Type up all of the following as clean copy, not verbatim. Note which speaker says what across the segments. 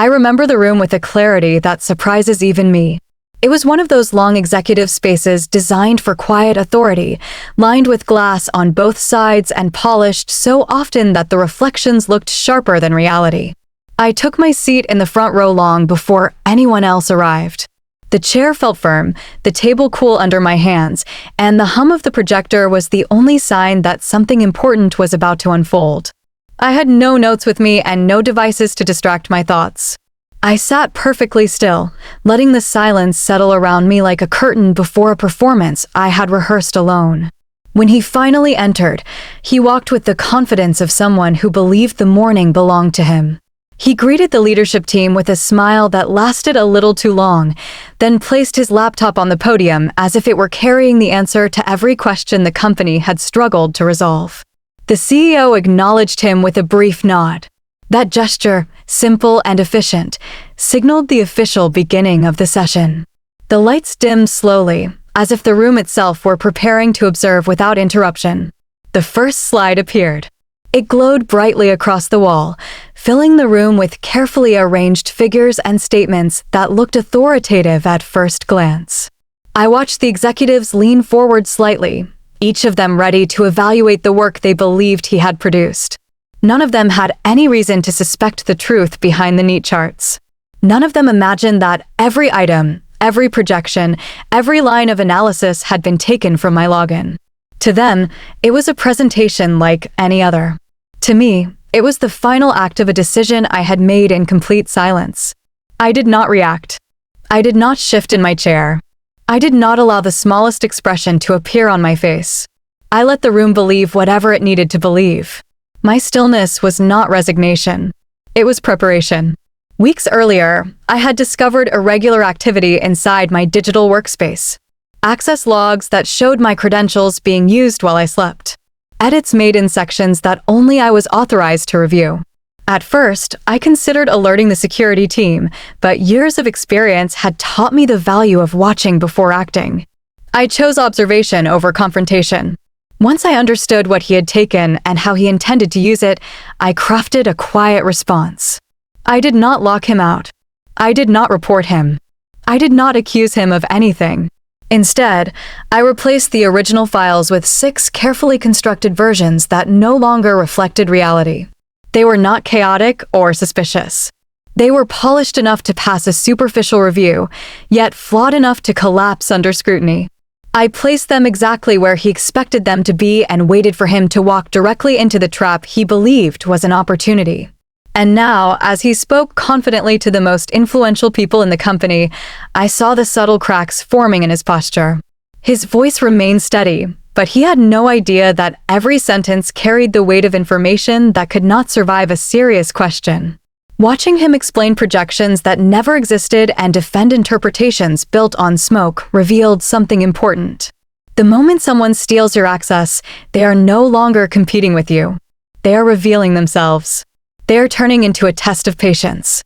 Speaker 1: I remember the room with a clarity that surprises even me. It was one of those long executive spaces designed for quiet authority, lined with glass on both sides and polished so often that the reflections looked sharper than reality. I took my seat in the front row long before anyone else arrived. The chair felt firm, the table cool under my hands, and the hum of the projector was the only sign that something important was about to unfold. I had no notes with me and no devices to distract my thoughts. I sat perfectly still, letting the silence settle around me like a curtain before a performance I had rehearsed alone. When he finally entered, he walked with the confidence of someone who believed the morning belonged to him. He greeted the leadership team with a smile that lasted a little too long, then placed his laptop on the podium as if it were carrying the answer to every question the company had struggled to resolve. The CEO acknowledged him with a brief nod. That gesture, simple and efficient, signaled the official beginning of the session. The lights dimmed slowly, as if the room itself were preparing to observe without interruption. The first slide appeared. It glowed brightly across the wall, filling the room with carefully arranged figures and statements that looked authoritative at first glance. I watched the executives lean forward slightly, each of them ready to evaluate the work they believed he had produced. None of them had any reason to suspect the truth behind the neat charts. None of them imagined that every item, every projection, every line of analysis had been taken from my login. To them, it was a presentation like any other. To me, it was the final act of a decision I had made in complete silence. I did not react. I did not shift in my chair. I did not allow the smallest expression to appear on my face. I let the room believe whatever it needed to believe. My stillness was not resignation. It was preparation. Weeks earlier, I had discovered irregular activity inside my digital workspace. Access logs that showed my credentials being used while I slept. Edits made in sections that only I was authorized to review. At first, I considered alerting the security team, but years of experience had taught me the value of watching before acting. I chose observation over confrontation. Once I understood what he had taken and how he intended to use it, I crafted a quiet response. I did not lock him out. I did not report him. I did not accuse him of anything. Instead, I replaced the original files with 6 carefully constructed versions that no longer reflected reality. They were not chaotic or suspicious. They were polished enough to pass a superficial review, yet flawed enough to collapse under scrutiny. I placed them exactly where he expected them to be and waited for him to walk directly into the trap he believed was an opportunity. And now, as he spoke confidently to the most influential people in the company, I saw the subtle cracks forming in his posture. His voice remained steady, but he had no idea that every sentence carried the weight of information that could not survive a serious question. Watching him explain projections that never existed and defend interpretations built on smoke revealed something important. The moment someone steals your access, they are no longer competing with you. They are revealing themselves. They are turning into a test of patience.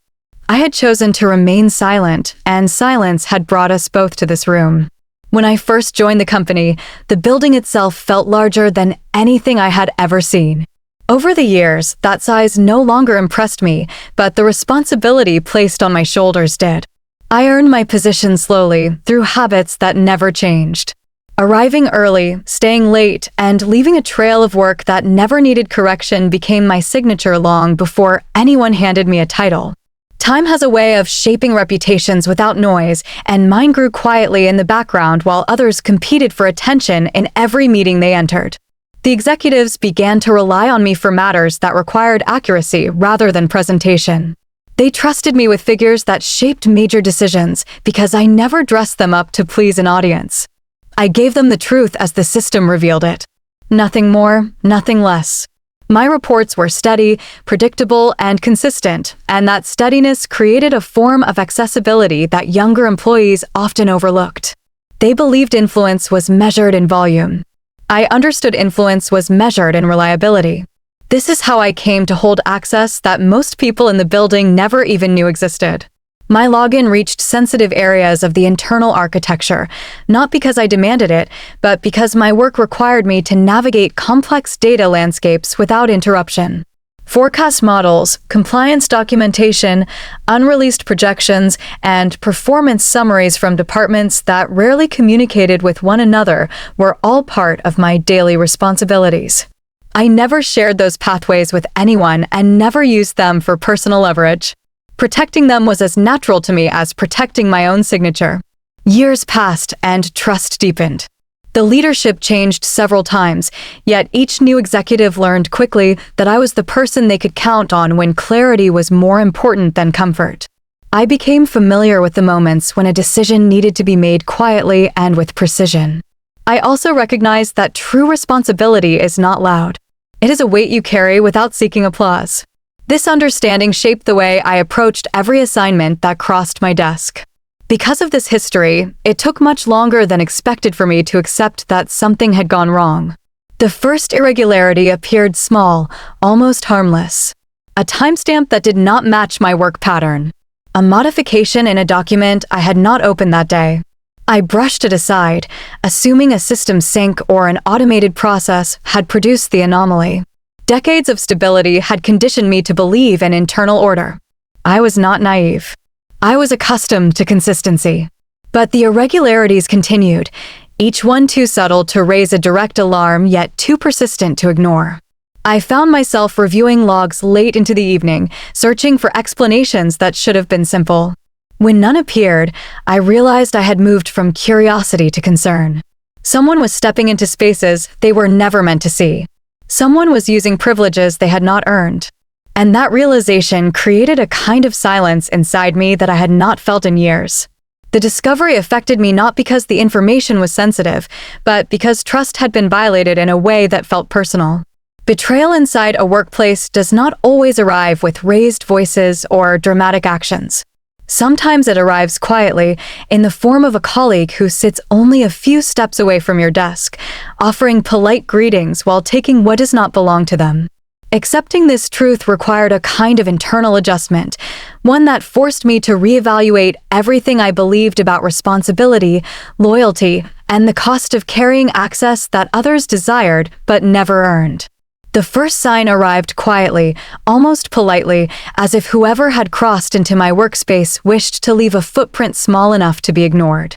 Speaker 1: I had chosen to remain silent, and silence had brought us both to this room. When I first joined the company, the building itself felt larger than anything I had ever seen. Over the years, that size no longer impressed me, but the responsibility placed on my shoulders did. I earned my position slowly, through habits that never changed. Arriving early, staying late, and leaving a trail of work that never needed correction became my signature long before anyone handed me a title. Time has a way of shaping reputations without noise, and mine grew quietly in the background while others competed for attention in every meeting they entered. The executives began to rely on me for matters that required accuracy rather than presentation. They trusted me with figures that shaped major decisions because I never dressed them up to please an audience. I gave them the truth as the system revealed it. Nothing more, nothing less. My reports were steady, predictable, and consistent, and that steadiness created a form of accessibility that younger employees often overlooked. They believed influence was measured in volume. I understood influence was measured in reliability. This is how I came to hold access that most people in the building never even knew existed. My login reached sensitive areas of the internal architecture, not because I demanded it, but because my work required me to navigate complex data landscapes without interruption. Forecast models, compliance documentation, unreleased projections, and performance summaries from departments that rarely communicated with one another were all part of my daily responsibilities. I never shared those pathways with anyone and never used them for personal leverage. Protecting them was as natural to me as protecting my own signature. Years passed and trust deepened. The leadership changed several times, yet each new executive learned quickly that I was the person they could count on when clarity was more important than comfort. I became familiar with the moments when a decision needed to be made quietly and with precision. I also recognized that true responsibility is not loud. It is a weight you carry without seeking applause. This understanding shaped the way I approached every assignment that crossed my desk. Because of this history, it took much longer than expected for me to accept that something had gone wrong. The first irregularity appeared small, almost harmless. A timestamp that did not match my work pattern. A modification in a document I had not opened that day. I brushed it aside, assuming a system sync or an automated process had produced the anomaly. Decades of stability had conditioned me to believe in internal order. I was not naive. I was accustomed to consistency. But the irregularities continued, each one too subtle to raise a direct alarm yet too persistent to ignore. I found myself reviewing logs late into the evening, searching for explanations that should have been simple. When none appeared, I realized I had moved from curiosity to concern. Someone was stepping into spaces they were never meant to see. Someone was using privileges they had not earned. And that realization created a kind of silence inside me that I had not felt in years. The discovery affected me not because the information was sensitive, but because trust had been violated in a way that felt personal. Betrayal inside a workplace does not always arrive with raised voices or dramatic actions. Sometimes it arrives quietly, in the form of a colleague who sits only a few steps away from your desk, offering polite greetings while taking what does not belong to them. Accepting this truth required a kind of internal adjustment, one that forced me to reevaluate everything I believed about responsibility, loyalty, and the cost of carrying access that others desired but never earned. The first sign arrived quietly, almost politely, as if whoever had crossed into my workspace wished to leave a footprint small enough to be ignored.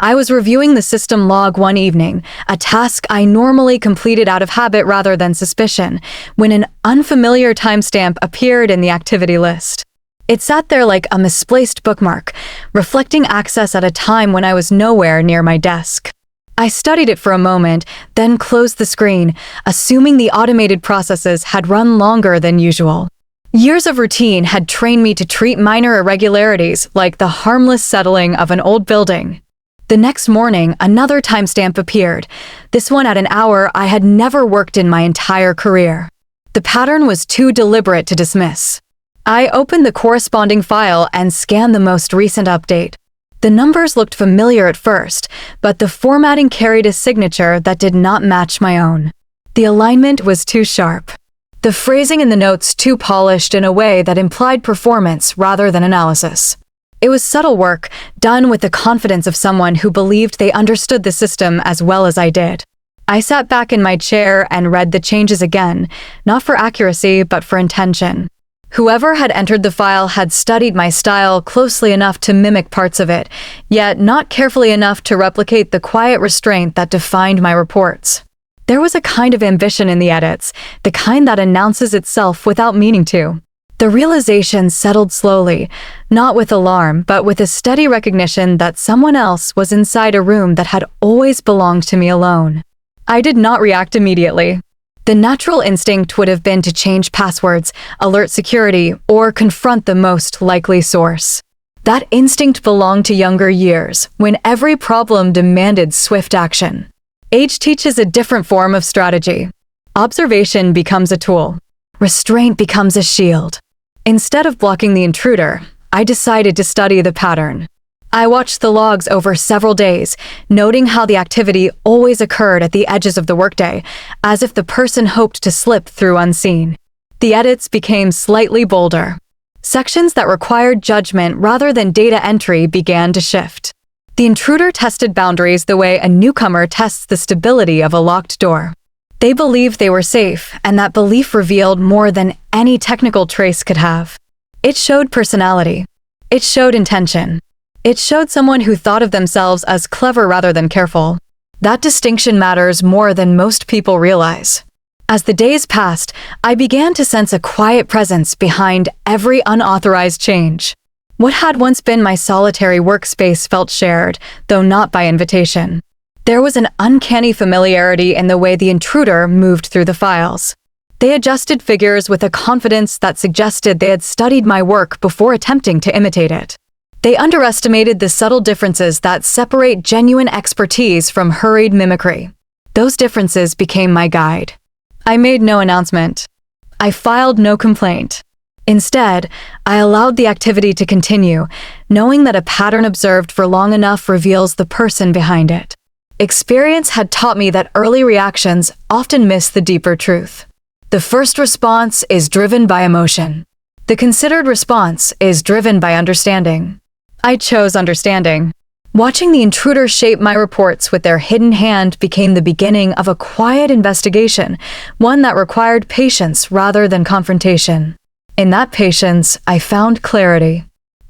Speaker 1: I was reviewing the system log one evening, a task I normally completed out of habit rather than suspicion, when an unfamiliar timestamp appeared in the activity list. It sat there like a misplaced bookmark, reflecting access at a time when I was nowhere near my desk. I studied it for a moment, then closed the screen, assuming the automated processes had run longer than usual. Years of routine had trained me to treat minor irregularities like the harmless settling of an old building. The next morning, another timestamp appeared, this one at an hour I had never worked in my entire career. The pattern was too deliberate to dismiss. I opened the corresponding file and scanned the most recent update. The numbers looked familiar at first, but the formatting carried a signature that did not match my own. The alignment was too sharp. The phrasing in the notes too polished in a way that implied performance rather than analysis. It was subtle work, done with the confidence of someone who believed they understood the system as well as I did. I sat back in my chair and read the changes again, not for accuracy, but for intention. Whoever had entered the file had studied my style closely enough to mimic parts of it, yet not carefully enough to replicate the quiet restraint that defined my reports. There was a kind of ambition in the edits, the kind that announces itself without meaning to. The realization settled slowly, not with alarm, but with a steady recognition that someone else was inside a room that had always belonged to me alone. I did not react immediately. The natural instinct would have been to change passwords, alert security, or confront the most likely source. That instinct belonged to younger years, when every problem demanded swift action. Age teaches a different form of strategy. Observation becomes a tool. Restraint becomes a shield. Instead of blocking the intruder, I decided to study the pattern. I watched the logs over several days, noting how the activity always occurred at the edges of the workday, as if the person hoped to slip through unseen. The edits became slightly bolder. Sections that required judgment rather than data entry began to shift. The intruder tested boundaries the way a newcomer tests the stability of a locked door. They believed they were safe, and that belief revealed more than any technical trace could have. It showed personality. It showed intention. It showed someone who thought of themselves as clever rather than careful. That distinction matters more than most people realize. As the days passed, I began to sense a quiet presence behind every unauthorized change. What had once been my solitary workspace felt shared, though not by invitation. There was an uncanny familiarity in the way the intruder moved through the files. They adjusted figures with a confidence that suggested they had studied my work before attempting to imitate it. They underestimated the subtle differences that separate genuine expertise from hurried mimicry. Those differences became my guide. I made no announcement. I filed no complaint. Instead, I allowed the activity to continue, knowing that a pattern observed for long enough reveals the person behind it. Experience had taught me that early reactions often miss the deeper truth. The first response is driven by emotion. The considered response is driven by understanding. I chose understanding. Watching the intruder shape my reports with their hidden hand became the beginning of a quiet investigation, one that required patience rather than confrontation. In that patience, I found clarity.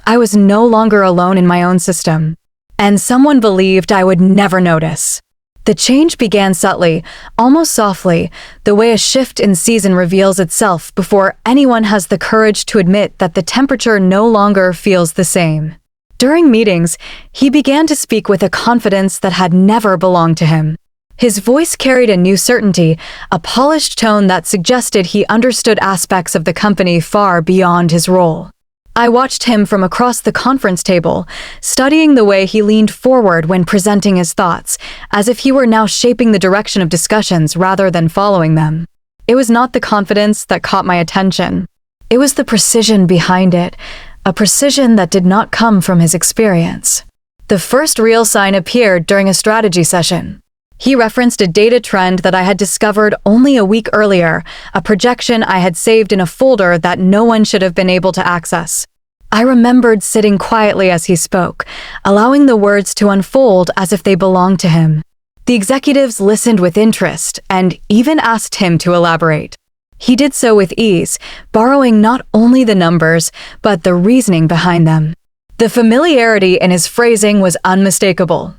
Speaker 1: I was no longer alone in my own system, and someone believed I would never notice. The change began subtly, almost softly, the way a shift in season reveals itself before anyone has the courage to admit that the temperature no longer feels the same. During meetings, he began to speak with a confidence that had never belonged to him. His voice carried a new certainty, a polished tone that suggested he understood aspects of the company far beyond his role. I watched him from across the conference table, studying the way he leaned forward when presenting his thoughts, as if he were now shaping the direction of discussions rather than following them. It was not the confidence that caught my attention. It was the precision behind it, a precision that did not come from his experience. The first real sign appeared during a strategy session. He referenced a data trend that I had discovered only a week earlier, a projection I had saved in a folder that no one should have been able to access. I remembered sitting quietly as he spoke, allowing the words to unfold as if they belonged to him. The executives listened with interest and even asked him to elaborate. He did so with ease, borrowing not only the numbers, but the reasoning behind them. The familiarity in his phrasing was unmistakable.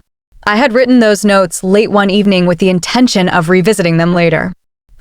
Speaker 1: I had written those notes late one evening with the intention of revisiting them later.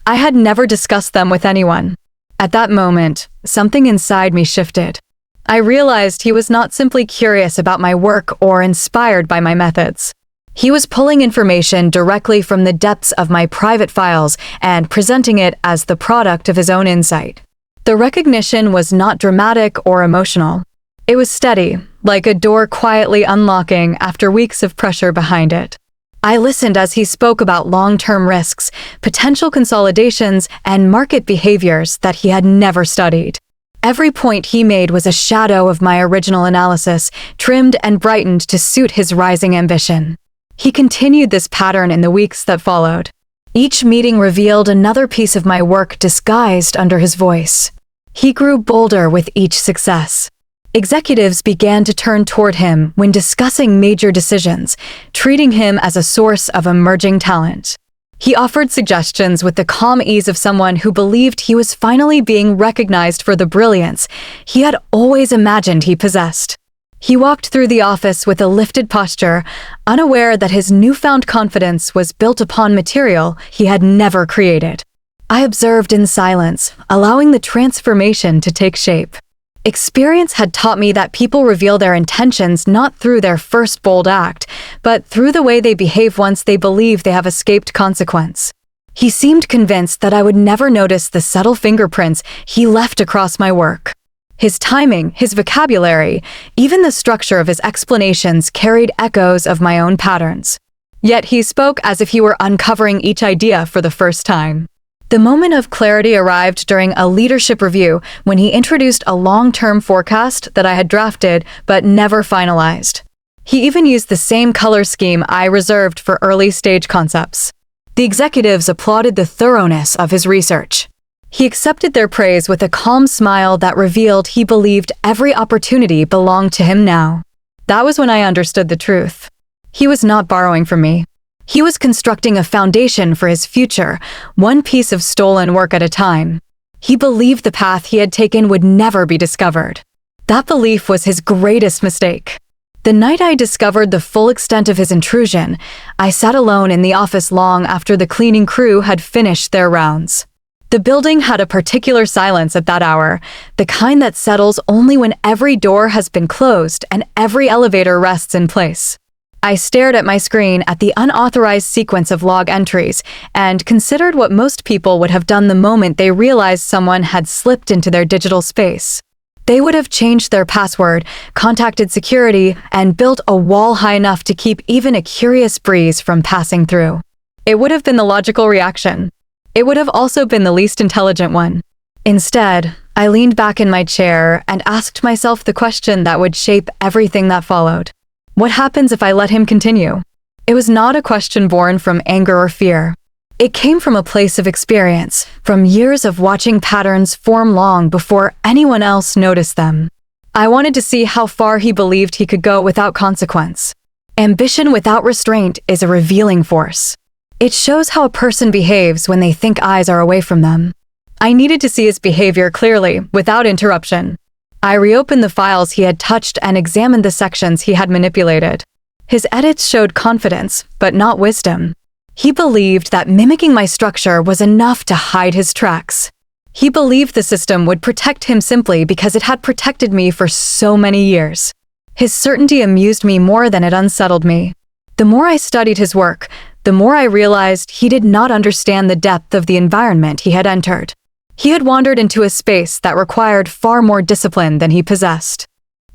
Speaker 1: I had never discussed them with anyone. At that moment, something inside me shifted. I realized he was not simply curious about my work or inspired by my methods. He was pulling information directly from the depths of my private files and presenting it as the product of his own insight. The recognition was not dramatic or emotional. It was steady, like a door quietly unlocking after weeks of pressure behind it. I listened as he spoke about long-term risks, potential consolidations, and market behaviors that he had never studied. Every point he made was a shadow of my original analysis, trimmed and brightened to suit his rising ambition. He continued this pattern in the weeks that followed. Each meeting revealed another piece of my work disguised under his voice. He grew bolder with each success. Executives began to turn toward him when discussing major decisions, treating him as a source of emerging talent. He offered suggestions with the calm ease of someone who believed he was finally being recognized for the brilliance he had always imagined he possessed. He walked through the office with a lifted posture, unaware that his newfound confidence was built upon material he had never created. I observed in silence, allowing the transformation to take shape. Experience had taught me that people reveal their intentions not through their first bold act, but through the way they behave once they believe they have escaped consequence. He seemed convinced that I would never notice the subtle fingerprints he left across my work. His timing, his vocabulary, even the structure of his explanations carried echoes of my own patterns. Yet he spoke as if he were uncovering each idea for the first time. The moment of clarity arrived during a leadership review when he introduced a long-term forecast that I had drafted but never finalized. He even used the same color scheme I reserved for early-stage concepts. The executives applauded the thoroughness of his research. He accepted their praise with a calm smile that revealed he believed every opportunity belonged to him now. That was when I understood the truth. He was not borrowing from me. He was constructing a foundation for his future, one piece of stolen work at a time. He believed the path he had taken would never be discovered. That belief was his greatest mistake. The night I discovered the full extent of his intrusion, I sat alone in the office long after the cleaning crew had finished their rounds. The building had a particular silence at that hour, the kind that settles only when every door has been closed and every elevator rests in place. I stared at my screen at the unauthorized sequence of log entries and considered what most people would have done the moment they realized someone had slipped into their digital space. They would have changed their password, contacted security, and built a wall high enough to keep even a curious breeze from passing through. It would have been the logical reaction. It would have also been the least intelligent one. Instead, I leaned back in my chair and asked myself the question that would shape everything that followed. What happens if I let him continue? It was not a question born from anger or fear. It came from a place of experience, from years of watching patterns form long before anyone else noticed them. I wanted to see how far he believed he could go without consequence. Ambition without restraint is a revealing force. It shows how a person behaves when they think eyes are away from them. I needed to see his behavior clearly, without interruption. I reopened the files he had touched and examined the sections he had manipulated. His edits showed confidence, but not wisdom. He believed that mimicking my structure was enough to hide his tracks. He believed the system would protect him simply because it had protected me for so many years. His certainty amused me more than it unsettled me. The more I studied his work, the more I realized he did not understand the depth of the environment he had entered. He had wandered into a space that required far more discipline than he possessed.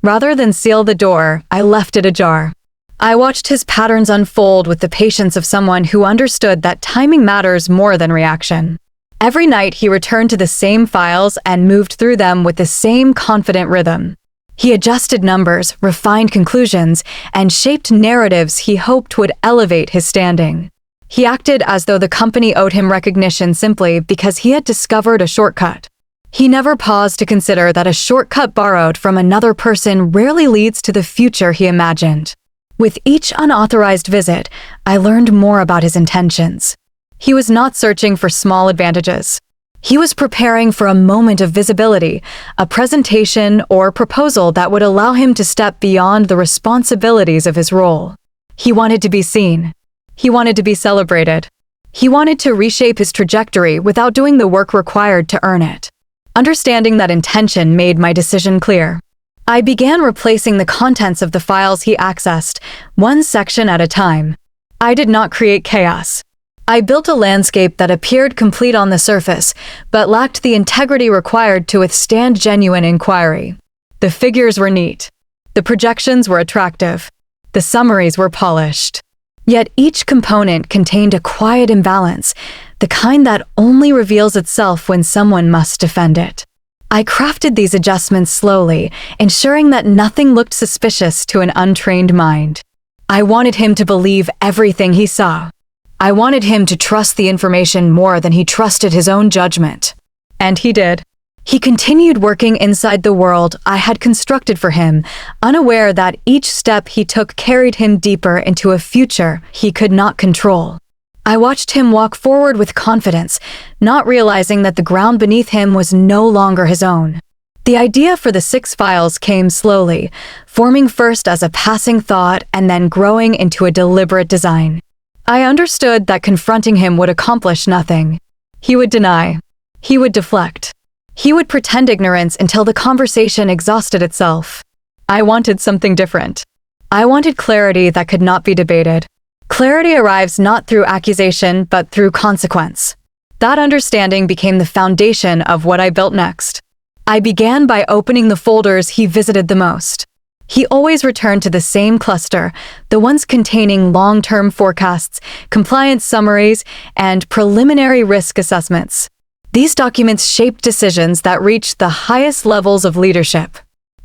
Speaker 1: Rather than seal the door, I left it ajar. I watched his patterns unfold with the patience of someone who understood that timing matters more than reaction. Every night he returned to the same files and moved through them with the same confident rhythm. He adjusted numbers, refined conclusions, and shaped narratives he hoped would elevate his standing. He acted as though the company owed him recognition simply because he had discovered a shortcut. He never paused to consider that a shortcut borrowed from another person rarely leads to the future he imagined. With each unauthorized visit, I learned more about his intentions. He was not searching for small advantages. He was preparing for a moment of visibility, a presentation or proposal that would allow him to step beyond the responsibilities of his role. He wanted to be seen. He wanted to be celebrated. He wanted to reshape his trajectory without doing the work required to earn it. Understanding that intention made my decision clear. I began replacing the contents of the files he accessed, one section at a time. I did not create chaos. I built a landscape that appeared complete on the surface, but lacked the integrity required to withstand genuine inquiry. The figures were neat. The projections were attractive. The summaries were polished. Yet each component contained a quiet imbalance, the kind that only reveals itself when someone must defend it. I crafted these adjustments slowly, ensuring that nothing looked suspicious to an untrained mind. I wanted him to believe everything he saw. I wanted him to trust the information more than he trusted his own judgment. And he did. He continued working inside the world I had constructed for him, unaware that each step he took carried him deeper into a future he could not control. I watched him walk forward with confidence, not realizing that the ground beneath him was no longer his own. The idea for the 6 files came slowly, forming first as a passing thought and then growing into a deliberate design. I understood that confronting him would accomplish nothing. He would deny. He would deflect. He would pretend ignorance until the conversation exhausted itself. I wanted something different. I wanted clarity that could not be debated. Clarity arrives not through accusation, but through consequence. That understanding became the foundation of what I built next. I began by opening the folders he visited the most. He always returned to the same cluster, the ones containing long-term forecasts, compliance summaries, and preliminary risk assessments. These documents shaped decisions that reached the highest levels of leadership.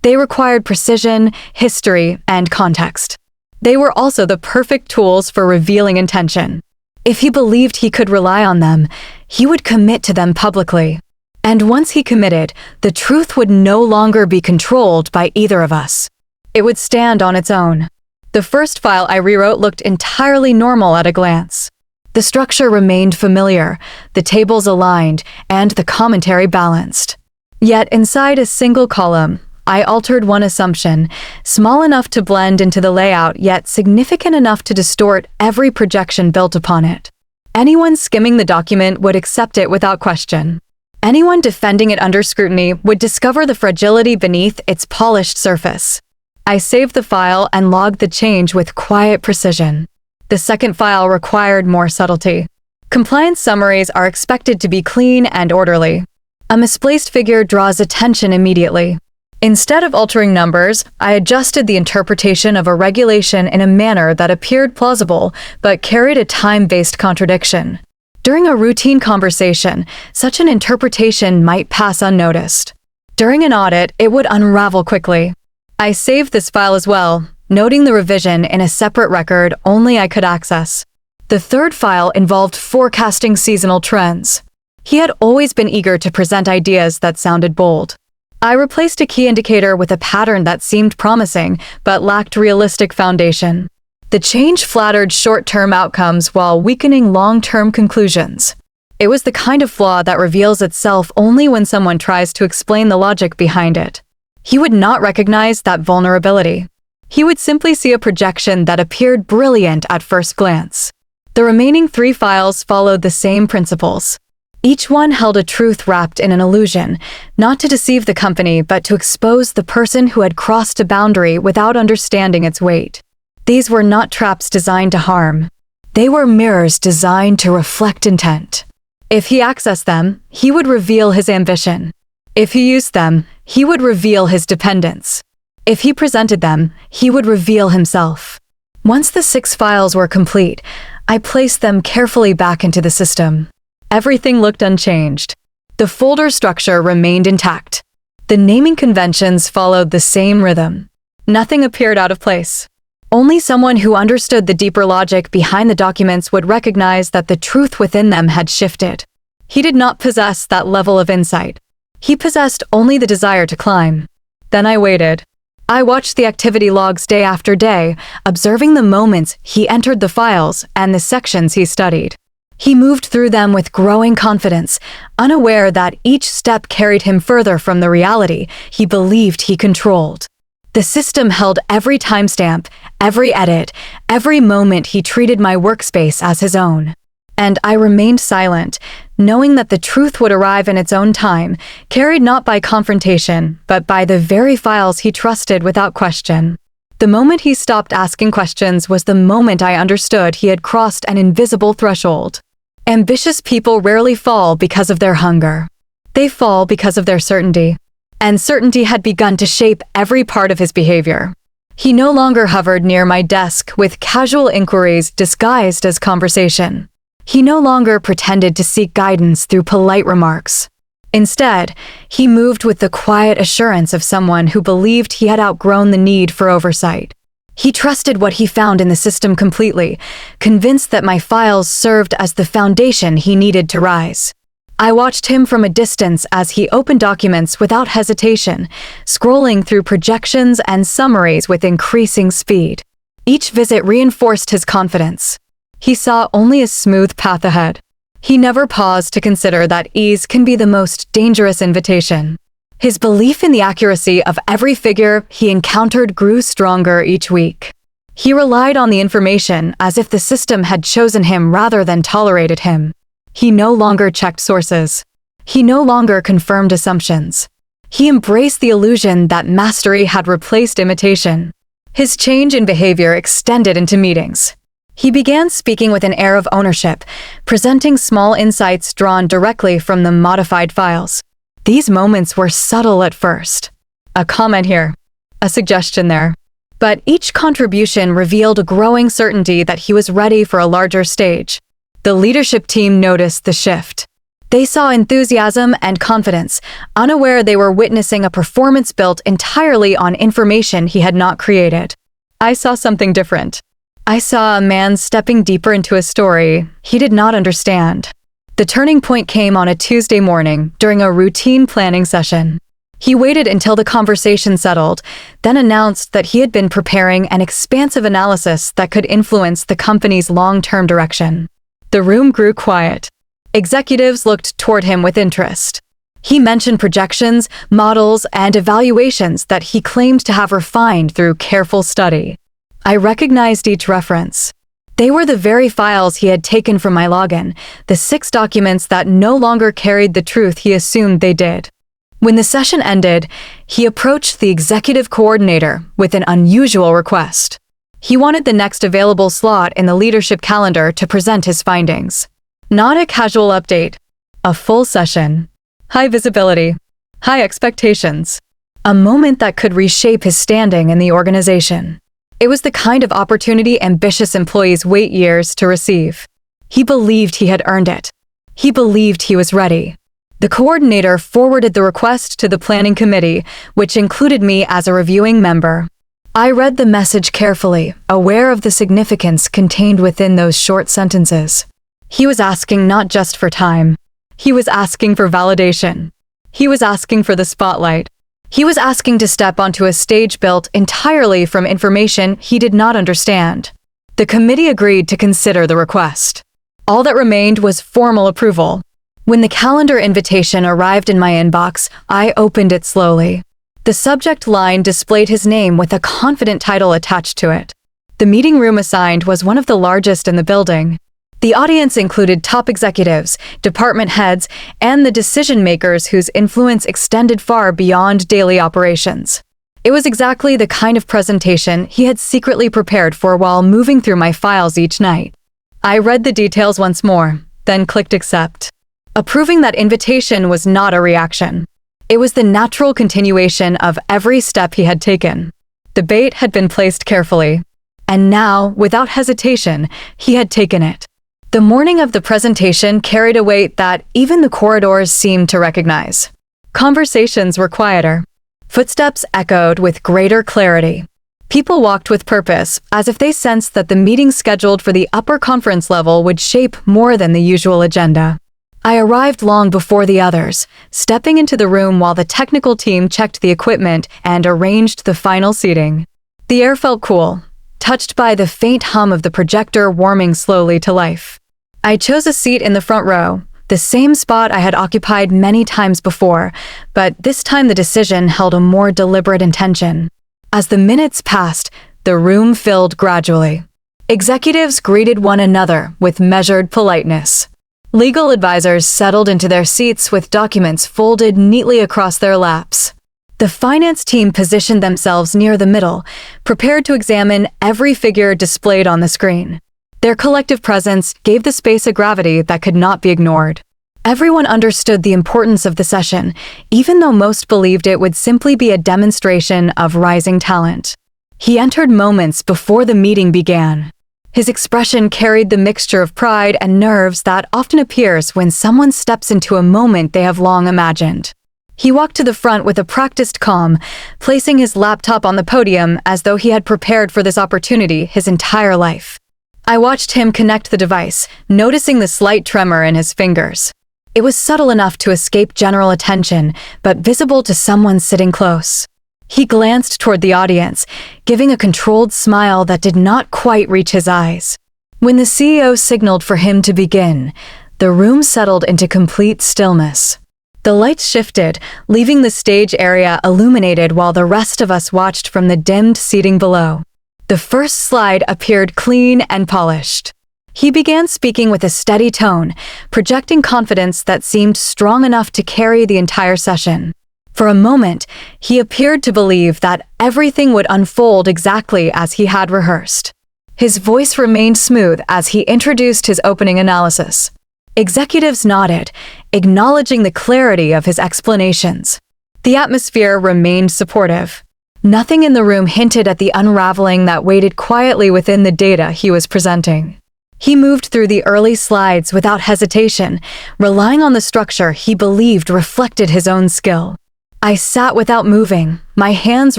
Speaker 1: They required precision, history, and context. They were also the perfect tools for revealing intention. If he believed he could rely on them, he would commit to them publicly. And once he committed, the truth would no longer be controlled by either of us. It would stand on its own. The first file I rewrote looked entirely normal at a glance. The structure remained familiar, the tables aligned, and the commentary balanced. Yet inside a single column, I altered one assumption, small enough to blend into the layout yet significant enough to distort every projection built upon it. Anyone skimming the document would accept it without question. Anyone defending it under scrutiny would discover the fragility beneath its polished surface. I saved the file and logged the change with quiet precision. The second file required more subtlety. Compliance summaries are expected to be clean and orderly. A misplaced figure draws attention immediately. Instead of altering numbers, I adjusted the interpretation of a regulation in a manner that appeared plausible but carried a time-based contradiction. During a routine conversation, such an interpretation might pass unnoticed. During an audit, it would unravel quickly. I saved this file as well, noting the revision in a separate record only I could access. The third file involved forecasting seasonal trends. He had always been eager to present ideas that sounded bold. I replaced a key indicator with a pattern that seemed promising but lacked realistic foundation. The change flattered short-term outcomes while weakening long-term conclusions. It was the kind of flaw that reveals itself only when someone tries to explain the logic behind it. He would not recognize that vulnerability. He would simply see a projection that appeared brilliant at first glance. The remaining 3 files followed the same principles. Each one held a truth wrapped in an illusion, not to deceive the company but to expose the person who had crossed a boundary without understanding its weight. These were not traps designed to harm. They were mirrors designed to reflect intent. If he accessed them, he would reveal his ambition. If he used them, he would reveal his dependence. If he presented them, he would reveal himself. Once the 6 files were complete, I placed them carefully back into the system. Everything looked unchanged. The folder structure remained intact. The naming conventions followed the same rhythm. Nothing appeared out of place. Only someone who understood the deeper logic behind the documents would recognize that the truth within them had shifted. He did not possess that level of insight. He possessed only the desire to climb. Then I waited. I watched the activity logs day after day, observing the moments he entered the files and the sections he studied. He moved through them with growing confidence, unaware that each step carried him further from the reality he believed he controlled. The system held every timestamp, every edit, every moment he treated my workspace as his own. And I remained silent, knowing that the truth would arrive in its own time, carried not by confrontation, but by the very files he trusted without question. The moment he stopped asking questions was the moment I understood he had crossed an invisible threshold. Ambitious people rarely fall because of their hunger. They fall because of their certainty. And certainty had begun to shape every part of his behavior. He no longer hovered near my desk with casual inquiries disguised as conversation. He no longer pretended to seek guidance through polite remarks. Instead, he moved with the quiet assurance of someone who believed he had outgrown the need for oversight. He trusted what he found in the system completely, convinced that my files served as the foundation he needed to rise. I watched him from a distance as he opened documents without hesitation, scrolling through projections and summaries with increasing speed. Each visit reinforced his confidence. He saw only a smooth path ahead. He never paused to consider that ease can be the most dangerous invitation. His belief in the accuracy of every figure he encountered grew stronger each week. He relied on the information as if the system had chosen him rather than tolerated him. He no longer checked sources. He no longer confirmed assumptions. He embraced the illusion that mastery had replaced imitation. His change in behavior extended into meetings. He began speaking with an air of ownership, presenting small insights drawn directly from the modified files. These moments were subtle at first. A comment here, a suggestion there. But each contribution revealed a growing certainty that he was ready for a larger stage. The leadership team noticed the shift. They saw enthusiasm and confidence, unaware they were witnessing a performance built entirely on information he had not created. I saw something different. I saw a man stepping deeper into a story he did not understand. The turning point came on a Tuesday morning during a routine planning session. He waited until the conversation settled, then announced that he had been preparing an expansive analysis that could influence the company's long-term direction. The room grew quiet. Executives looked toward him with interest. He mentioned projections, models, and evaluations that he claimed to have refined through careful study. I recognized each reference. They were the very files he had taken from my login, the 6 documents that no longer carried the truth he assumed they did. When the session ended, he approached the executive coordinator with an unusual request. He wanted the next available slot in the leadership calendar to present his findings. Not a casual update, a full session. High visibility, high expectations. A moment that could reshape his standing in the organization. It was the kind of opportunity ambitious employees wait years to receive. He believed he had earned it. He believed he was ready. The coordinator forwarded the request to the planning committee, which included me as a reviewing member. I read the message carefully, aware of the significance contained within those short sentences. He was asking not just for time. He was asking for validation. He was asking for the spotlight. He was asking to step onto a stage built entirely from information he did not understand. The committee agreed to consider the request. All that remained was formal approval. When the calendar invitation arrived in my inbox, I opened it slowly. The subject line displayed his name with a confident title attached to it. The meeting room assigned was one of the largest in the building. The audience included top executives, department heads, and the decision-makers whose influence extended far beyond daily operations. It was exactly the kind of presentation he had secretly prepared for while moving through my files each night. I read the details once more, then clicked accept. Approving that invitation was not a reaction. It was the natural continuation of every step he had taken. The bait had been placed carefully, and now, without hesitation, he had taken it. The morning of the presentation carried a weight that even the corridors seemed to recognize. Conversations were quieter. Footsteps echoed with greater clarity. People walked with purpose, as if they sensed that the meeting scheduled for the upper conference level would shape more than the usual agenda. I arrived long before the others, stepping into the room while the technical team checked the equipment and arranged the final seating. The air felt cool, touched by the faint hum of the projector warming slowly to life. I chose a seat in the front row, the same spot I had occupied many times before, but this time the decision held a more deliberate intention. As the minutes passed, the room filled gradually. Executives greeted one another with measured politeness. Legal advisors settled into their seats with documents folded neatly across their laps. The finance team positioned themselves near the middle, prepared to examine every figure displayed on the screen. Their collective presence gave the space a gravity that could not be ignored. Everyone understood the importance of the session, even though most believed it would simply be a demonstration of rising talent. He entered moments before the meeting began. His expression carried the mixture of pride and nerves that often appears when someone steps into a moment they have long imagined. He walked to the front with a practiced calm, placing his laptop on the podium as though he had prepared for this opportunity his entire life. I watched him connect the device, noticing the slight tremor in his fingers. It was subtle enough to escape general attention, but visible to someone sitting close. He glanced toward the audience, giving a controlled smile that did not quite reach his eyes. When the CEO signaled for him to begin, the room settled into complete stillness. The lights shifted, leaving the stage area illuminated while the rest of us watched from the dimmed seating below. The first slide appeared clean and polished. He began speaking with a steady tone, projecting confidence that seemed strong enough to carry the entire session. For a moment, he appeared to believe that everything would unfold exactly as he had rehearsed. His voice remained smooth as he introduced his opening analysis. Executives nodded, acknowledging the clarity of his explanations. The atmosphere remained supportive. Nothing in the room hinted at the unraveling that waited quietly within the data he was presenting. He moved through the early slides without hesitation, relying on the structure he believed reflected his own skill. I sat without moving, my hands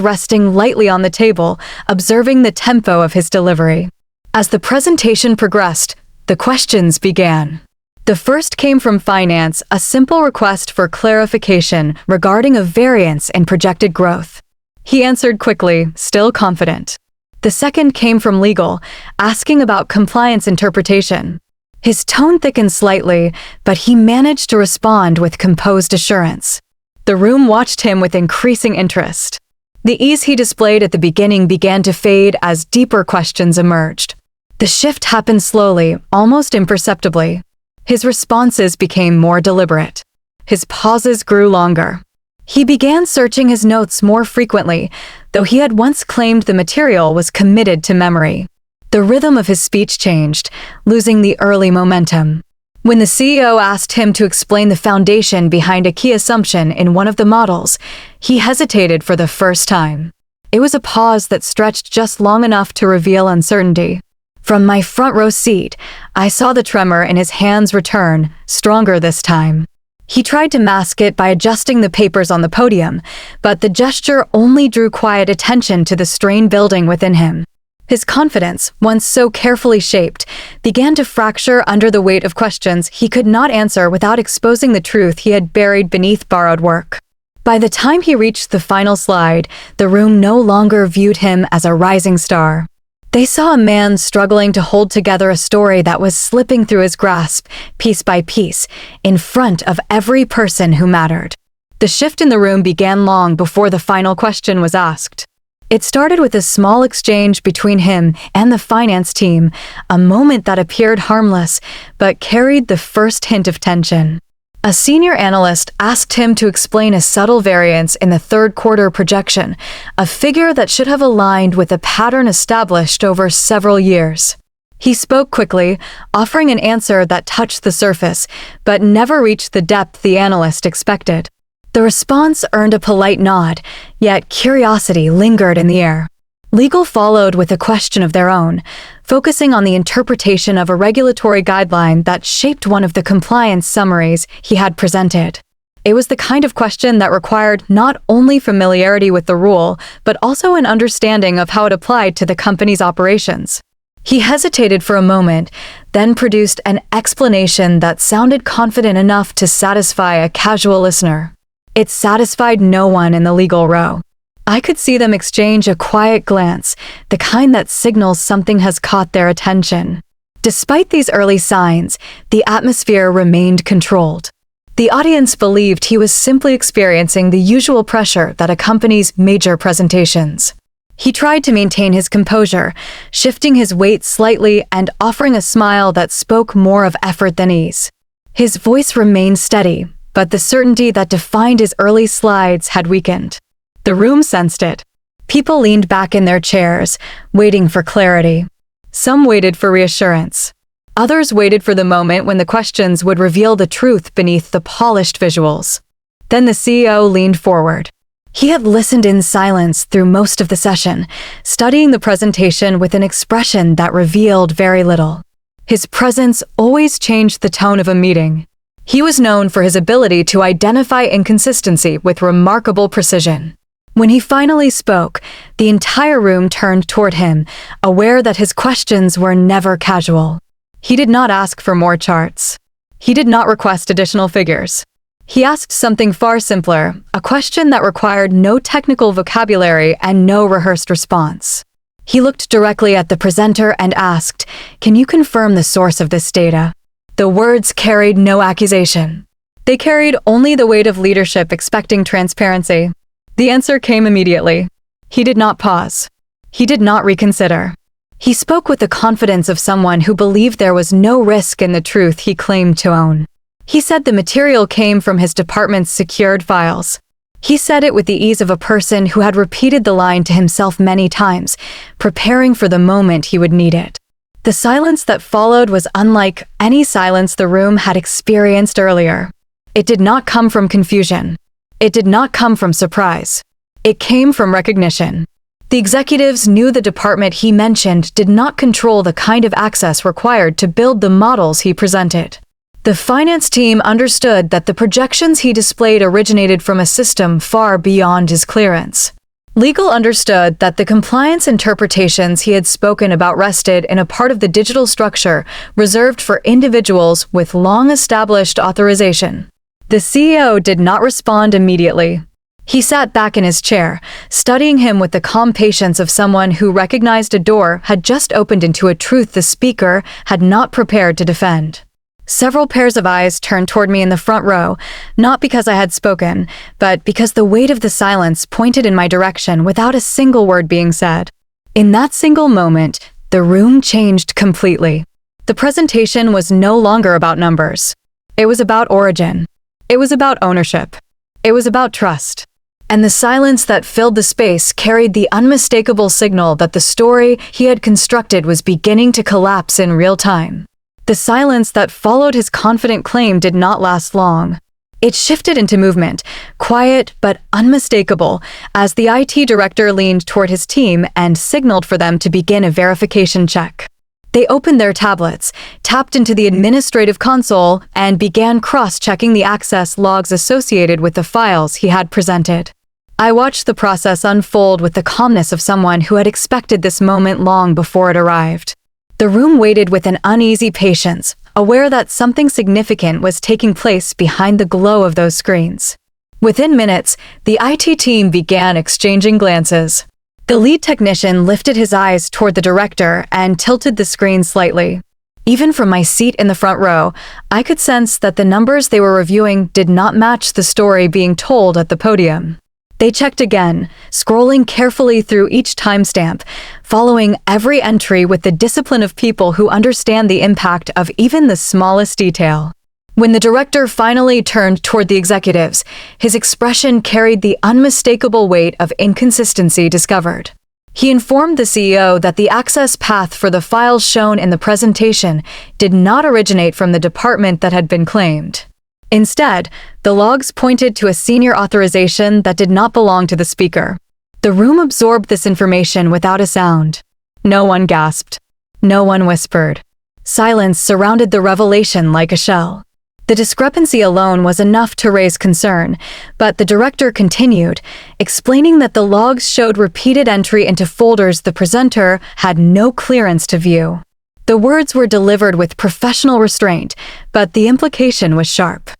Speaker 1: resting lightly on the table, observing the tempo of his delivery. As the presentation progressed, the questions began. The first came from finance, a simple request for clarification regarding a variance in projected growth. He answered quickly, still confident. The second came from legal, asking about compliance interpretation. His tone thickened slightly, but he managed to respond with composed assurance. The room watched him with increasing interest. The ease he displayed at the beginning began to fade as deeper questions emerged. The shift happened slowly, almost imperceptibly. His responses became more deliberate. His pauses grew longer. He began searching his notes more frequently, though he had once claimed the material was committed to memory. The rhythm of his speech changed, losing the early momentum. When the CEO asked him to explain the foundation behind a key assumption in one of the models, he hesitated for the first time. It was a pause that stretched just long enough to reveal uncertainty. From my front row seat, I saw the tremor in his hands return, stronger this time. He tried to mask it by adjusting the papers on the podium, but the gesture only drew quiet attention to the strain building within him. His confidence, once so carefully shaped, began to fracture under the weight of questions he could not answer without exposing the truth he had buried beneath borrowed work. By the time he reached the final slide, the room no longer viewed him as a rising star. They saw a man struggling to hold together a story that was slipping through his grasp, piece by piece, in front of every person who mattered. The shift in the room began long before the final question was asked. It started with a small exchange between him and the finance team, a moment that appeared harmless, but carried the first hint of tension. A senior analyst asked him to explain a subtle variance in the third quarter projection, a figure that should have aligned with a pattern established over several years. He spoke quickly, offering an answer that touched the surface, but never reached the depth the analyst expected. The response earned a polite nod, yet curiosity lingered in the air. Legal followed with a question of their own, focusing on the interpretation of a regulatory guideline that shaped one of the compliance summaries he had presented. It was the kind of question that required not only familiarity with the rule, but also an understanding of how it applied to the company's operations. He hesitated for a moment, then produced an explanation that sounded confident enough to satisfy a casual listener. It satisfied no one in the legal row. I could see them exchange a quiet glance, the kind that signals something has caught their attention. Despite these early signs, the atmosphere remained controlled. The audience believed he was simply experiencing the usual pressure that accompanies major presentations. He tried to maintain his composure, shifting his weight slightly and offering a smile that spoke more of effort than ease. His voice remained steady, but the certainty that defined his early slides had weakened. The room sensed it. People leaned back in their chairs, waiting for clarity. Some waited for reassurance. Others waited for the moment when the questions would reveal the truth beneath the polished visuals. Then the CEO leaned forward. He had listened in silence through most of the session, studying the presentation with an expression that revealed very little. His presence always changed the tone of a meeting. He was known for his ability to identify inconsistency with remarkable precision. When he finally spoke, the entire room turned toward him, aware that his questions were never casual. He did not ask for more charts. He did not request additional figures. He asked something far simpler, a question that required no technical vocabulary and no rehearsed response. He looked directly at the presenter and asked, "Can you confirm the source of this data?" The words carried no accusation. They carried only the weight of leadership expecting transparency. The answer came immediately. He did not pause. He did not reconsider. He spoke with the confidence of someone who believed there was no risk in the truth he claimed to own. He said the material came from his department's secured files. He said it with the ease of a person who had repeated the line to himself many times, preparing for the moment he would need it. The silence that followed was unlike any silence the room had experienced earlier. It did not come from confusion. It did not come from surprise. It came from recognition. The executives knew the department he mentioned did not control the kind of access required to build the models he presented. The finance team understood that the projections he displayed originated from a system far beyond his clearance. Legal understood that the compliance interpretations he had spoken about rested in a part of the digital structure reserved for individuals with long-established authorization. The CEO did not respond immediately. He sat back in his chair, studying him with the calm patience of someone who recognized a door had just opened into a truth the speaker had not prepared to defend. Several pairs of eyes turned toward me in the front row, not because I had spoken, but because the weight of the silence pointed in my direction without a single word being said. In that single moment, the room changed completely. The presentation was no longer about numbers. It was about origin. It was about ownership. It was about trust. And the silence that filled the space carried the unmistakable signal that the story he had constructed was beginning to collapse in real time. The silence that followed his confident claim did not last long. It shifted into movement, quiet but unmistakable, as the IT director leaned toward his team and signaled for them to begin a verification check. They opened their tablets, tapped into the administrative console, and began cross-checking the access logs associated with the files he had presented. I watched the process unfold with the calmness of someone who had expected this moment long before it arrived. The room waited with an uneasy patience, aware that something significant was taking place behind the glow of those screens. Within minutes, the IT team began exchanging glances. The lead technician lifted his eyes toward the director and tilted the screen slightly. Even from my seat in the front row, I could sense that the numbers they were reviewing did not match the story being told at the podium. They checked again, scrolling carefully through each timestamp, following every entry with the discipline of people who understand the impact of even the smallest detail. When the director finally turned toward the executives, his expression carried the unmistakable weight of inconsistency discovered. He informed the CEO that the access path for the files shown in the presentation did not originate from the department that had been claimed. Instead, the logs pointed to a senior authorization that did not belong to the speaker. The room absorbed this information without a sound. No one gasped. No one whispered. Silence surrounded the revelation like a shell. The discrepancy alone was enough to raise concern, but the director continued, explaining that the logs showed repeated entry into folders the presenter had no clearance to view. The words were delivered with professional restraint, but the implication was sharp.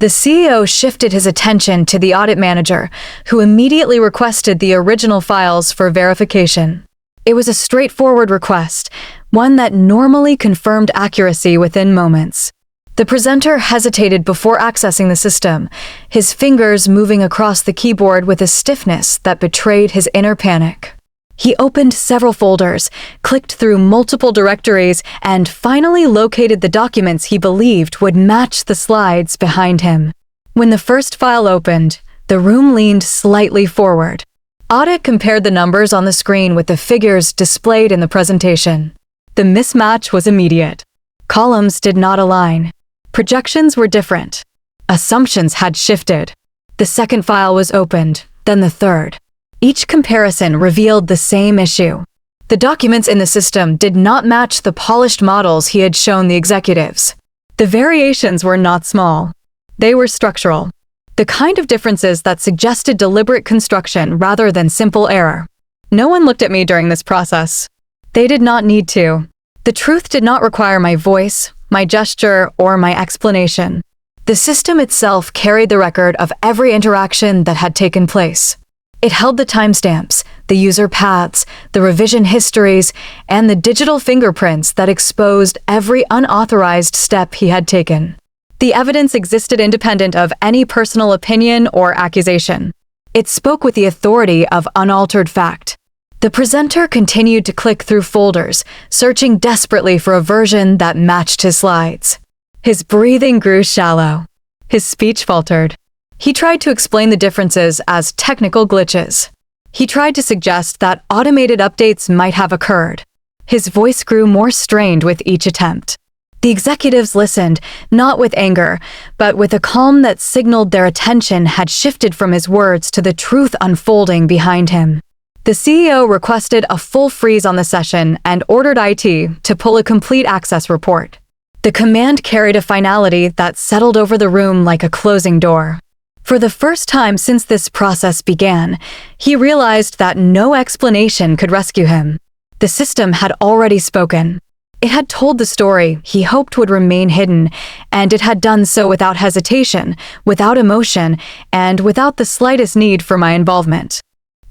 Speaker 1: The CEO shifted his attention to the audit manager, who immediately requested the original files for verification. It was a straightforward request, one that normally confirmed accuracy within moments. The presenter hesitated before accessing the system, his fingers moving across the keyboard with a stiffness that betrayed his inner panic. He opened several folders, clicked through multiple directories, and finally located the documents he believed would match the slides behind him. When the first file opened, the room leaned slightly forward. Audit compared the numbers on the screen with the figures displayed in the presentation. The mismatch was immediate. Columns did not align. Projections were different. Assumptions had shifted. The second file was opened, then the third. Each comparison revealed the same issue. The documents in the system did not match the polished models he had shown the executives. The variations were not small. They were structural. The kind of differences that suggested deliberate construction rather than simple error. No one looked at me during this process. They did not need to. The truth did not require my voice, my gesture, or my explanation. The system itself carried the record of every interaction that had taken place. It held the timestamps, the user paths, the revision histories, and the digital fingerprints that exposed every unauthorized step he had taken. The evidence existed independent of any personal opinion or accusation. It spoke with the authority of unaltered fact. The presenter continued to click through folders, searching desperately for a version that matched his slides. His breathing grew shallow. His speech faltered. He tried to explain the differences as technical glitches. He tried to suggest that automated updates might have occurred. His voice grew more strained with each attempt. The executives listened, not with anger, but with a calm that signaled their attention had shifted from his words to the truth unfolding behind him. The CEO requested a full freeze on the session and ordered IT to pull a complete access report. The command carried a finality that settled over the room like a closing door. For the first time since this process began, he realized that no explanation could rescue him. The system had already spoken. It had told the story he hoped would remain hidden, and it had done so without hesitation, without emotion, and without the slightest need for my involvement.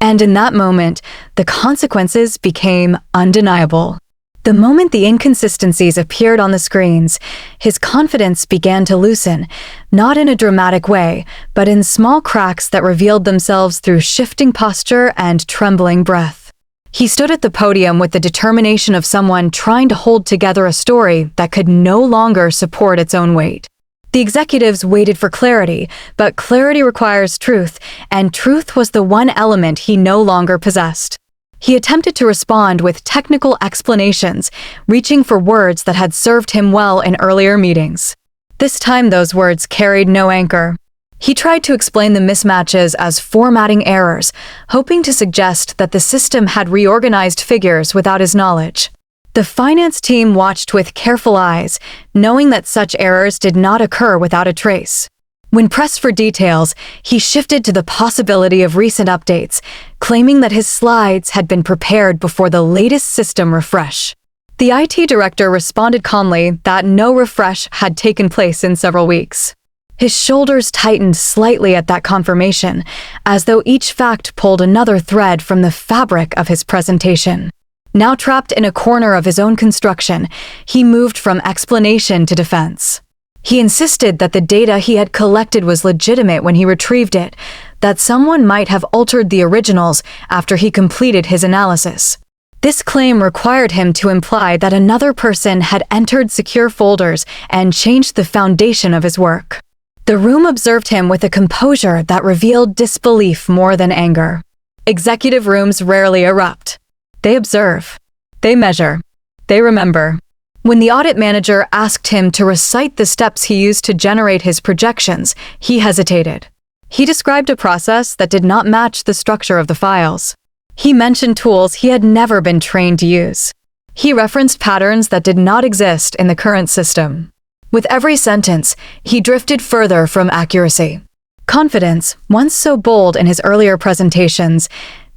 Speaker 1: And in that moment, the consequences became undeniable. The moment the inconsistencies appeared on the screens, his confidence began to loosen, not in a dramatic way, but in small cracks that revealed themselves through shifting posture and trembling breath. He stood at the podium with the determination of someone trying to hold together a story that could no longer support its own weight. The executives waited for clarity, but clarity requires truth, and truth was the one element he no longer possessed. He attempted to respond with technical explanations, reaching for words that had served him well in earlier meetings. This time those words carried no anchor. He tried to explain the mismatches as formatting errors, hoping to suggest that the system had reorganized figures without his knowledge. The finance team watched with careful eyes, knowing that such errors did not occur without a trace. When pressed for details, he shifted to the possibility of recent updates, claiming that his slides had been prepared before the latest system refresh. The IT director responded calmly that no refresh had taken place in several weeks. His shoulders tightened slightly at that confirmation, as though each fact pulled another thread from the fabric of his presentation. Now trapped in a corner of his own construction, he moved from explanation to defense. He insisted that the data he had collected was legitimate when he retrieved it, that someone might have altered the originals after he completed his analysis. This claim required him to imply that another person had entered secure folders and changed the foundation of his work. The room observed him with a composure that revealed disbelief more than anger. Executive rooms rarely erupt. They observe. They measure. They remember. When the audit manager asked him to recite the steps he used to generate his projections, he hesitated. He described a process that did not match the structure of the files. He mentioned tools he had never been trained to use. He referenced patterns that did not exist in the current system. With every sentence, he drifted further from accuracy. Confidence, once so bold in his earlier presentations,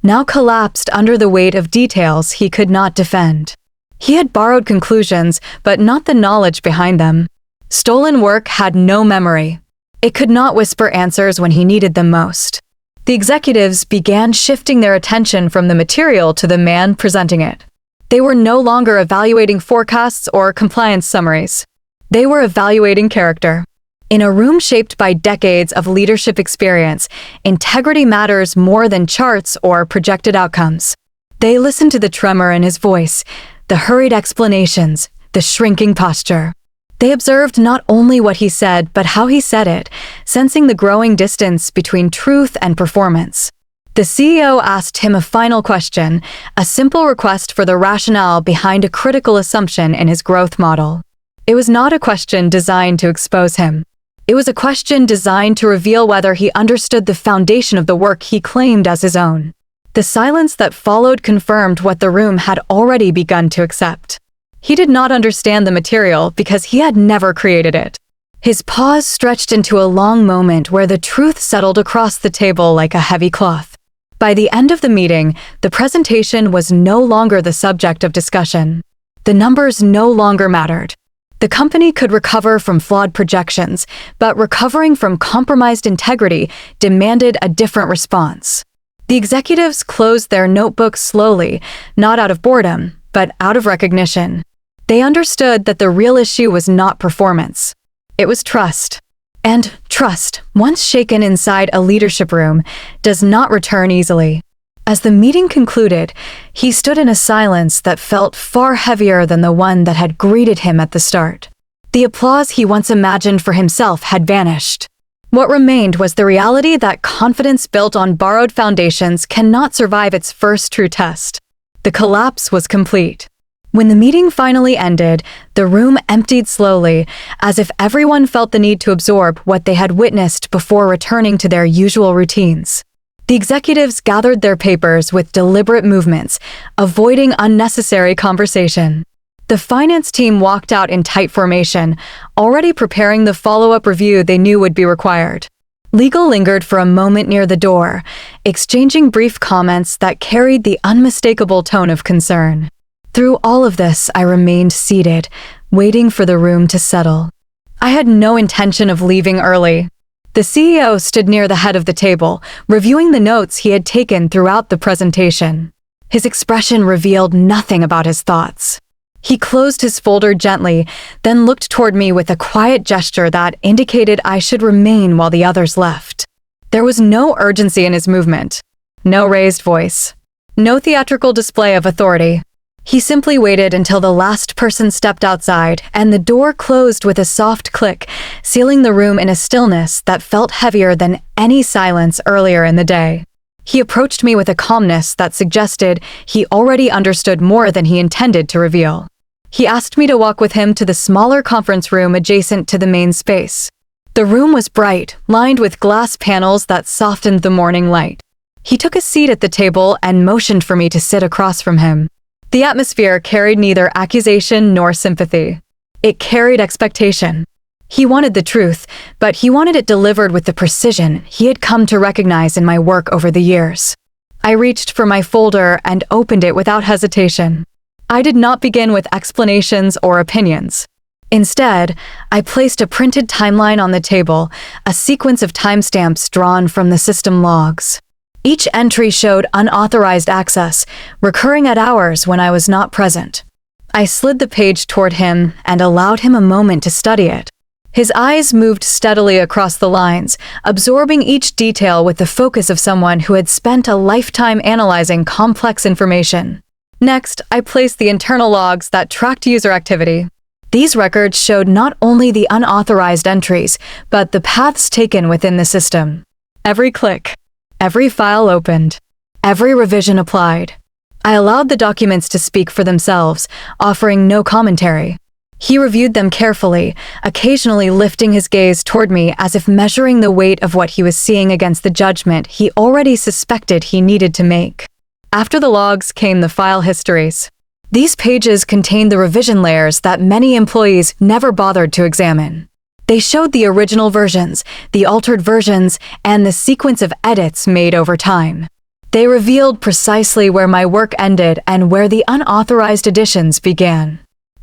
Speaker 1: now collapsed under the weight of details he could not defend. He had borrowed conclusions, but not the knowledge behind them. Stolen work had no memory. It could not whisper answers when he needed them most. The executives began shifting their attention from the material to the man presenting it. They were no longer evaluating forecasts or compliance summaries. They were evaluating character. In a room shaped by decades of leadership experience, integrity matters more than charts or projected outcomes. They listened to the tremor in his voice, the hurried explanations, the shrinking posture. They observed not only what he said, but how he said it, sensing the growing distance between truth and performance. The CEO asked him a final question, a simple request for the rationale behind a critical assumption in his growth model. It was not a question designed to expose him. It was a question designed to reveal whether he understood the foundation of the work he claimed as his own. The silence that followed confirmed what the room had already begun to accept. He did not understand the material because he had never created it. His pause stretched into a long moment where the truth settled across the table like a heavy cloth. By the end of the meeting, the presentation was no longer the subject of discussion. The numbers no longer mattered. The company could recover from flawed projections, but recovering from compromised integrity demanded a different response. The executives closed their notebooks slowly, not out of boredom, but out of recognition. They understood that the real issue was not performance. It was trust. And trust, once shaken inside a leadership room, does not return easily. As the meeting concluded, he stood in a silence that felt far heavier than the one that had greeted him at the start. The applause he once imagined for himself had vanished. What remained was the reality that confidence built on borrowed foundations cannot survive its first true test. The collapse was complete. When the meeting finally ended, the room emptied slowly, as if everyone felt the need to absorb what they had witnessed before returning to their usual routines. The executives gathered their papers with deliberate movements, avoiding unnecessary conversation. The finance team walked out in tight formation, already preparing the follow-up review they knew would be required. Legal lingered for a moment near the door, exchanging brief comments that carried the unmistakable tone of concern. Through all of this, I remained seated, waiting for the room to settle. I had no intention of leaving early. The CEO stood near the head of the table, reviewing the notes he had taken throughout the presentation. His expression revealed nothing about his thoughts. He closed his folder gently, then looked toward me with a quiet gesture that indicated I should remain while the others left. There was no urgency in his movement, no raised voice, no theatrical display of authority. He simply waited until the last person stepped outside and the door closed with a soft click, sealing the room in a stillness that felt heavier than any silence earlier in the day. He approached me with a calmness that suggested he already understood more than he intended to reveal. He asked me to walk with him to the smaller conference room adjacent to the main space. The room was bright, lined with glass panels that softened the morning light. He took a seat at the table and motioned for me to sit across from him. The atmosphere carried neither accusation nor sympathy. It carried expectation. He wanted the truth, but he wanted it delivered with the precision he had come to recognize in my work over the years. I reached for my folder and opened it without hesitation. I did not begin with explanations or opinions. Instead, I placed a printed timeline on the table, a sequence of timestamps drawn from the system logs. Each entry showed unauthorized access, recurring at hours when I was not present. I slid the page toward him and allowed him a moment to study it. His eyes moved steadily across the lines, absorbing each detail with the focus of someone who had spent a lifetime analyzing complex information. Next, I placed the internal logs that tracked user activity. These records showed not only the unauthorized entries, but the paths taken within the system. Every click, every file opened, every revision applied. I allowed the documents to speak for themselves, offering no commentary. He reviewed them carefully, occasionally lifting his gaze toward me as if measuring the weight of what he was seeing against the judgment he already suspected he needed to make. After the logs came the file histories. These pages contained the revision layers that many employees never bothered to examine. They showed the original versions, the altered versions, and the sequence of edits made over time. They revealed precisely where my work ended and where the unauthorized additions began.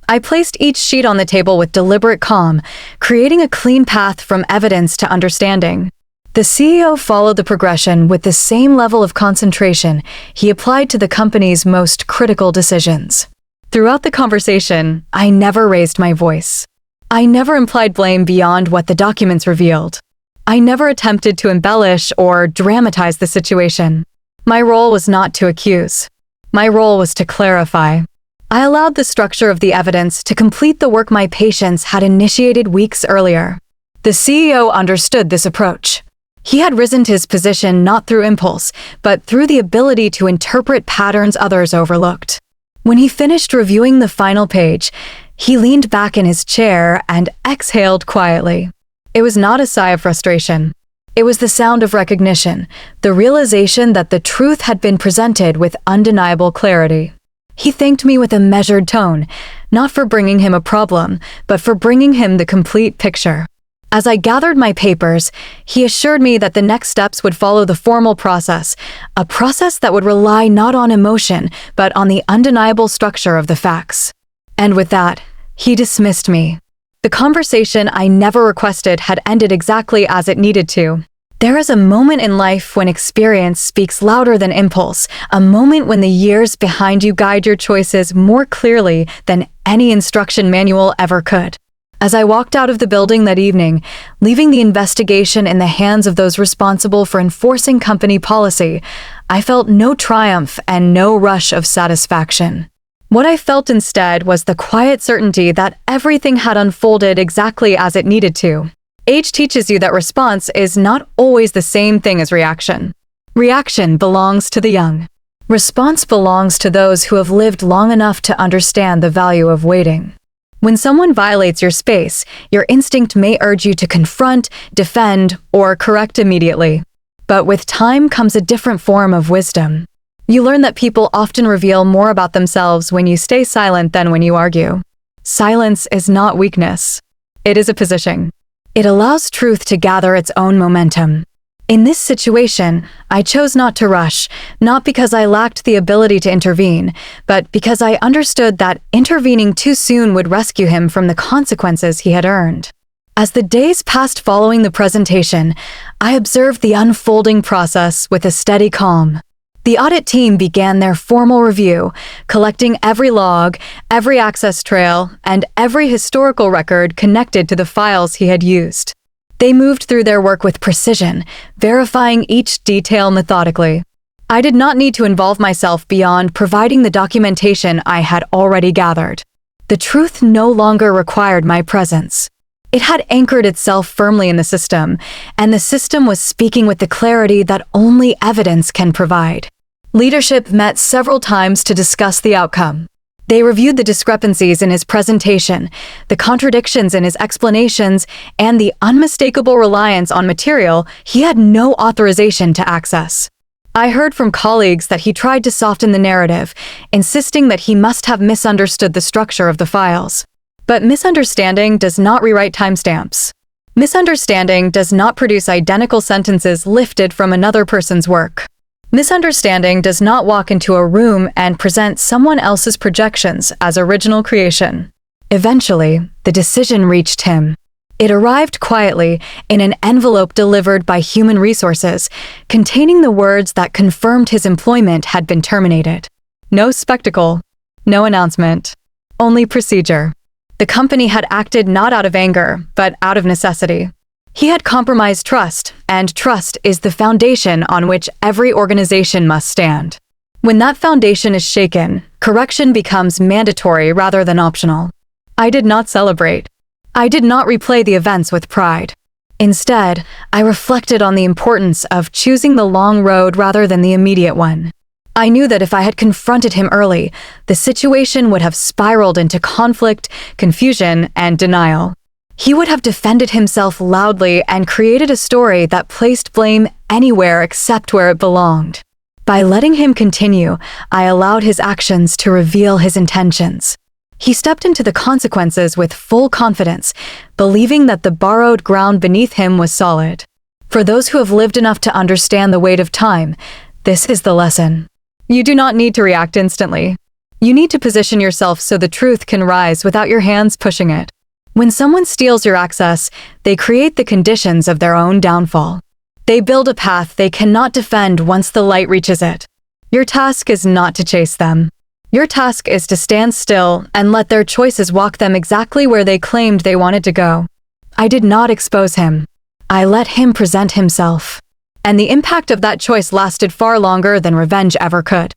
Speaker 1: I placed each sheet on the table with deliberate calm, creating a clean path from evidence to understanding. The CEO followed the progression with the same level of concentration he applied to the company's most critical decisions. Throughout the conversation, I never raised my voice. I never implied blame beyond what the documents revealed. I never attempted to embellish or dramatize the situation. My role was not to accuse. My role was to clarify. I allowed the structure of the evidence to complete the work my patients had initiated weeks earlier. The CEO understood this approach. He had risen to his position not through impulse, but through the ability to interpret patterns others overlooked. When he finished reviewing the final page, he leaned back in his chair and exhaled quietly. It was not a sigh of frustration. It was the sound of recognition, the realization that the truth had been presented with undeniable clarity. He thanked me with a measured tone, not for bringing him a problem, but for bringing him the complete picture. As I gathered my papers, he assured me that the next steps would follow the formal process, a process that would rely not on emotion, but on the undeniable structure of the facts. And with that, he dismissed me. The conversation I never requested had ended exactly as it needed to. There is a moment in life when experience speaks louder than impulse, a moment when the years behind you guide your choices more clearly than any instruction manual ever could. As I walked out of the building that evening, leaving the investigation in the hands of those responsible for enforcing company policy, I felt no triumph and no rush of satisfaction. What I felt instead was the quiet certainty that everything had unfolded exactly as it needed to. Age teaches you that response is not always the same thing as reaction. Reaction belongs to the young. Response belongs to those who have lived long enough to understand the value of waiting. When someone violates your space, your instinct may urge you to confront, defend, or correct immediately. But with time comes a different form of wisdom. You learn that people often reveal more about themselves when you stay silent than when you argue. Silence is not weakness. It is a position. It allows truth to gather its own momentum. In this situation, I chose not to rush, not because I lacked the ability to intervene, but because I understood that intervening too soon would rescue him from the consequences he had earned. As the days passed following the presentation, I observed the unfolding process with a steady calm. The audit team began their formal review, collecting every log, every access trail, and every historical record connected to the files he had used. They moved through their work with precision, verifying each detail methodically. I did not need to involve myself beyond providing the documentation I had already gathered. The truth no longer required my presence. It had anchored itself firmly in the system, and the system was speaking with the clarity that only evidence can provide. Leadership met several times to discuss the outcome. They reviewed the discrepancies in his presentation, the contradictions in his explanations, and the unmistakable reliance on material he had no authorization to access. I heard from colleagues that he tried to soften the narrative, insisting that he must have misunderstood the structure of the files. But misunderstanding does not rewrite timestamps. Misunderstanding does not produce identical sentences lifted from another person's work. Misunderstanding does not walk into a room and present someone else's projections as original creation. Eventually, the decision reached him. It arrived quietly in an envelope delivered by Human Resources, containing the words that confirmed his employment had been terminated. No spectacle, no announcement, only procedure. The company had acted not out of anger, but out of necessity. He had compromised trust, and trust is the foundation on which every organization must stand. When that foundation is shaken, correction becomes mandatory rather than optional. I did not celebrate. I did not replay the events with pride. Instead, I reflected on the importance of choosing the long road rather than the immediate one. I knew that if I had confronted him early, the situation would have spiraled into conflict, confusion, and denial. He would have defended himself loudly and created a story that placed blame anywhere except where it belonged. By letting him continue, I allowed his actions to reveal his intentions. He stepped into the consequences with full confidence, believing that the borrowed ground beneath him was solid. For those who have lived enough to understand the weight of time, this is the lesson. You do not need to react instantly. You need to position yourself so the truth can rise without your hands pushing it. When someone steals your access, they create the conditions of their own downfall. They build a path they cannot defend once the light reaches it. Your task is not to chase them. Your task is to stand still and let their choices walk them exactly where they claimed they wanted to go. I did not expose him. I let him present himself. And the impact of that choice lasted far longer than revenge ever could.